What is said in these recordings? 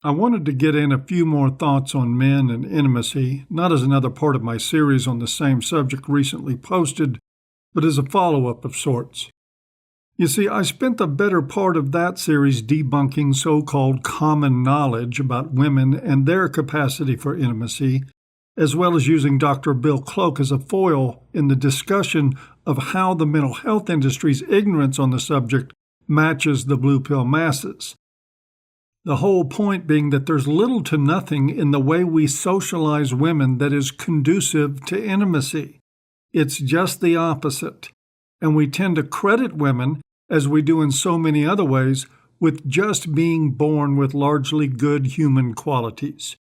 I wanted to get in a few more thoughts on men and intimacy, not as another part of my series on the same subject recently posted, but as a follow-up of sorts. You see, I spent the better part of that series debunking so-called common knowledge about women and their capacity for intimacy, as well as using Dr. Bill Cloak as a foil in the discussion of how the mental health industry's ignorance on the subject matches the blue pill masses. The whole point being that there's little to nothing in the way we socialize women that is conducive to intimacy. It's just the opposite. And we tend to credit women, as we do in so many other ways, with just being born with largely good human qualities.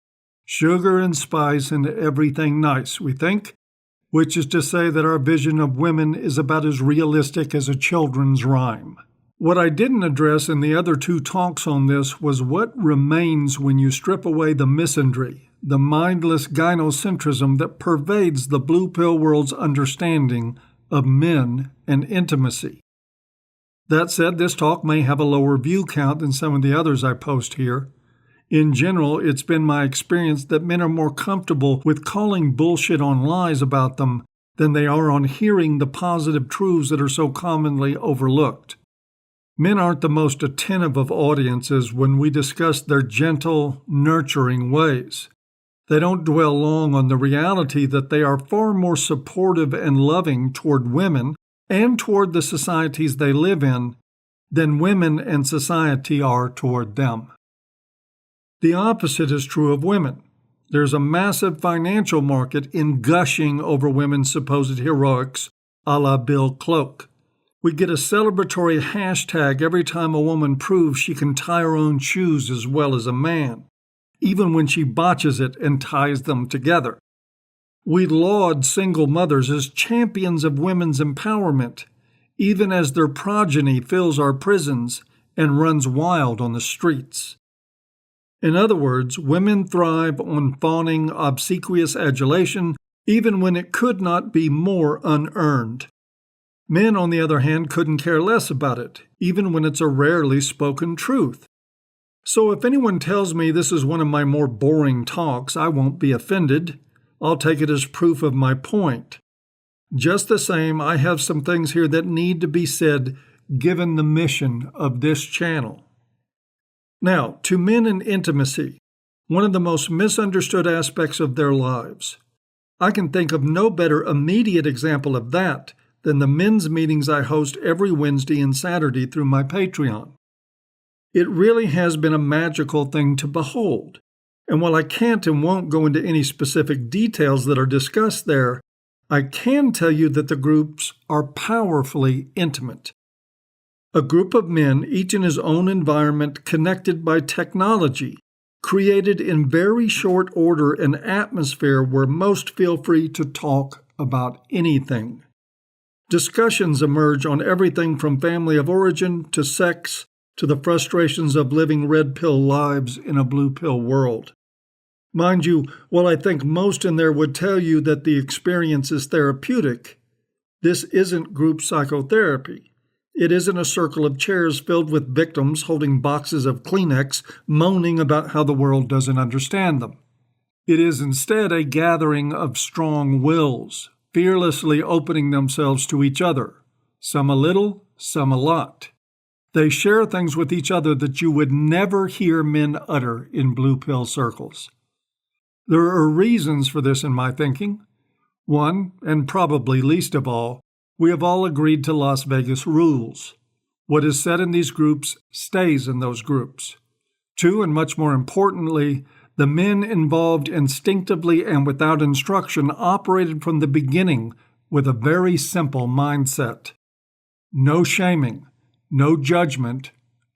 Sugar and spice and everything nice, we think, which is to say that our vision of women is about as realistic as a children's rhyme. What I didn't address in the other two talks on this was what remains when you strip away the misandry, the mindless gynocentrism that pervades the blue pill world's understanding of men and intimacy. That said, this talk may have a lower view count than some of the others I post here. In general, it's been my experience that men are more comfortable with calling bullshit on lies about them than they are on hearing the positive truths that are so commonly overlooked. Men aren't the most attentive of audiences when we discuss their gentle, nurturing ways. They don't dwell long on the reality that they are far more supportive and loving toward women and toward the societies they live in than women and society are toward them. The opposite is true of women. There's a massive financial market in gushing over women's supposed heroics, a la Bill Cloak. We get a celebratory hashtag every time a woman proves she can tie her own shoes as well as a man, even when she botches it and ties them together. We laud single mothers as champions of women's empowerment, even as their progeny fills our prisons and runs wild on the streets. In other words, women thrive on fawning, obsequious adulation, even when it could not be more unearned. Men, on the other hand, couldn't care less about it, even when it's a rarely spoken truth. So if anyone tells me this is one of my more boring talks, I won't be offended. I'll take it as proof of my point. Just the same, I have some things here that need to be said given the mission of this channel. Now, to men and intimacy, one of the most misunderstood aspects of their lives. I can think of no better immediate example of that than the men's meetings I host every Wednesday and Saturday through my Patreon. It really has been a magical thing to behold, and while I can't and won't go into any specific details that are discussed there, I can tell you that the groups are powerfully intimate. A group of men, each in his own environment, connected by technology, created in very short order an atmosphere where most feel free to talk about anything. Discussions emerge on everything from family of origin to sex to the frustrations of living red pill lives in a blue pill world. Mind you, while I think most in there would tell you that the experience is therapeutic, this isn't group psychotherapy. It isn't a circle of chairs filled with victims holding boxes of Kleenex moaning about how the world doesn't understand them. It is instead a gathering of strong wills, fearlessly opening themselves to each other, some a little, some a lot. They share things with each other that you would never hear men utter in blue pill circles. There are reasons for this in my thinking. One, and probably least of all, we have all agreed to Las Vegas rules. What is said in these groups stays in those groups. Two, and much more importantly, the men involved instinctively and without instruction operated from the beginning with a very simple mindset. No shaming, no judgment,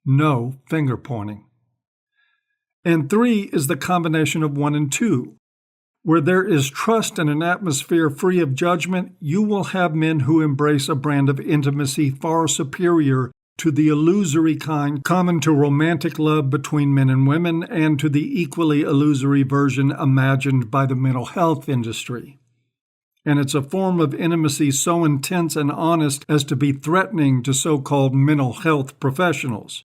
no finger pointing. And three is the combination of 1 and 2. Where there is trust and an atmosphere free of judgment, you will have men who embrace a brand of intimacy far superior to the illusory kind common to romantic love between men and women and to the equally illusory version imagined by the mental health industry. And it's a form of intimacy so intense and honest as to be threatening to so-called mental health professionals.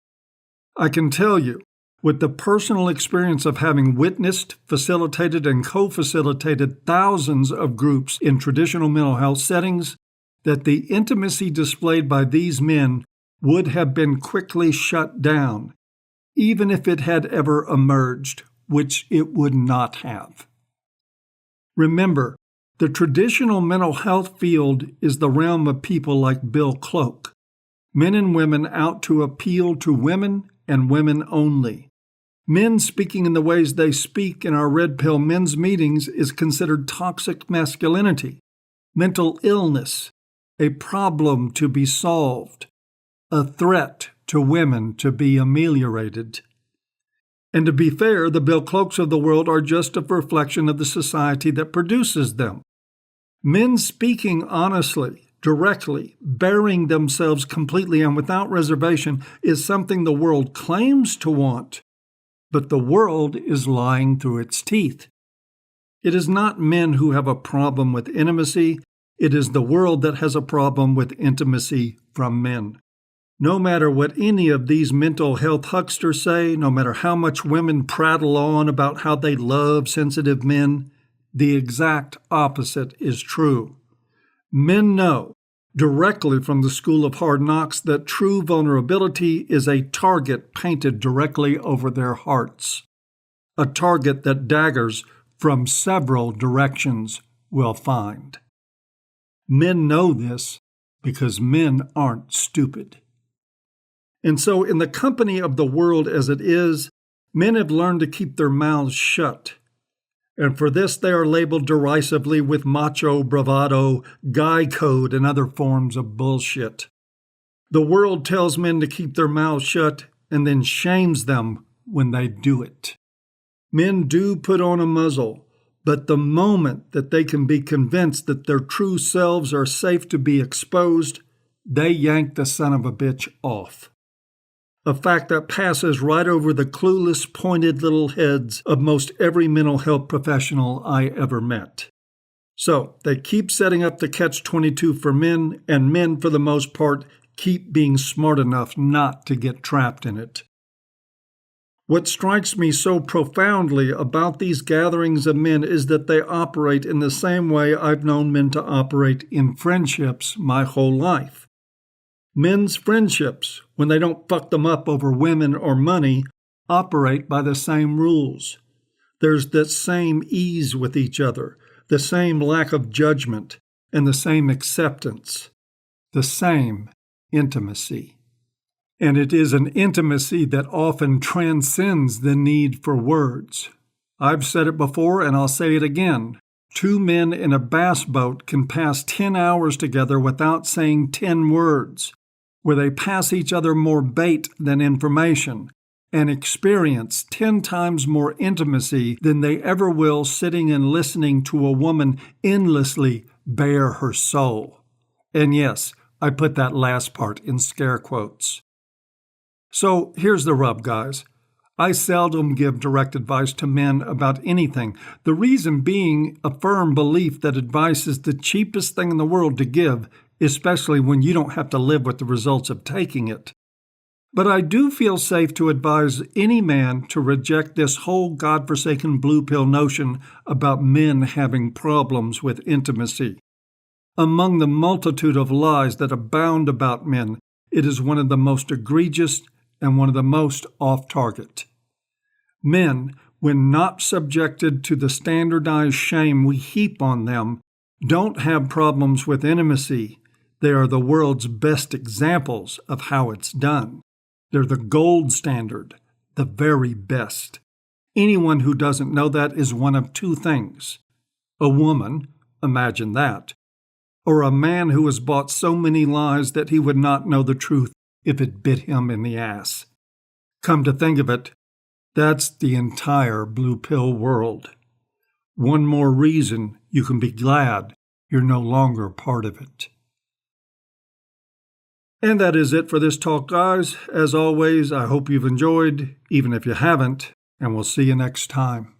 I can tell you, with the personal experience of having witnessed, facilitated, and co-facilitated thousands of groups in traditional mental health settings, that the intimacy displayed by these men would have been quickly shut down, even if it had ever emerged, which it would not have. Remember, the traditional mental health field is the realm of people like Bill Cloak, men and women out to appeal to women and women only. Men speaking in the ways they speak in our red pill men's meetings is considered toxic masculinity, mental illness, a problem to be solved, a threat to women to be ameliorated. And to be fair, the Bill Cloaks of the world are just a reflection of the society that produces them. Men speaking honestly, directly, bearing themselves completely and without reservation is something the world claims to want, but the world is lying through its teeth. It is not men who have a problem with intimacy, it is the world that has a problem with intimacy from men. No matter what any of these mental health hucksters say, no matter how much women prattle on about how they love sensitive men, the exact opposite is true. Men know, directly from the School of Hard Knocks, that true vulnerability is a target painted directly over their hearts, a target that daggers from several directions will find. Men know this because men aren't stupid. And so, in the company of the world as it is, men have learned to keep their mouths shut. And for this, they are labeled derisively with macho bravado, guy code, and other forms of bullshit. The world tells men to keep their mouths shut and then shames them when they do it. Men do put on a muzzle, but the moment that they can be convinced that their true selves are safe to be exposed, they yank the son of a bitch off. A fact that passes right over the clueless, pointed little heads of most every mental health professional I ever met. So, they keep setting up the catch-22 for men, and men, for the most part, keep being smart enough not to get trapped in it. What strikes me so profoundly about these gatherings of men is that they operate in the same way I've known men to operate in friendships my whole life. Men's friendships, when they don't fuck them up over women or money, operate by the same rules. There's that same ease with each other, the same lack of judgment, and the same acceptance, the same intimacy. And it is an intimacy that often transcends the need for words. I've said it before and I'll say it again. 2 men in a bass boat can pass 10 hours together without saying 10 words, where they pass each other more bait than information, and experience 10 times more intimacy than they ever will sitting and listening to a woman endlessly bare her soul. And yes, I put that last part in scare quotes. So here's the rub, guys. I seldom give direct advice to men about anything, the reason being a firm belief that advice is the cheapest thing in the world to give, especially when you don't have to live with the results of taking it. But I do feel safe to advise any man to reject this whole godforsaken blue pill notion about men having problems with intimacy. Among the multitude of lies that abound about men, it is one of the most egregious and one of the most off-target. Men, when not subjected to the standardized shame we heap on them, don't have problems with intimacy. They are the world's best examples of how it's done. They're the gold standard, the very best. Anyone who doesn't know that is one of 2 things. A woman, imagine that, or a man who has bought so many lies that he would not know the truth if it bit him in the ass. Come to think of it, that's the entire blue pill world. One more reason you can be glad you're no longer part of it. And that is it for this talk, guys. As always, I hope you've enjoyed, even if you haven't, and we'll see you next time.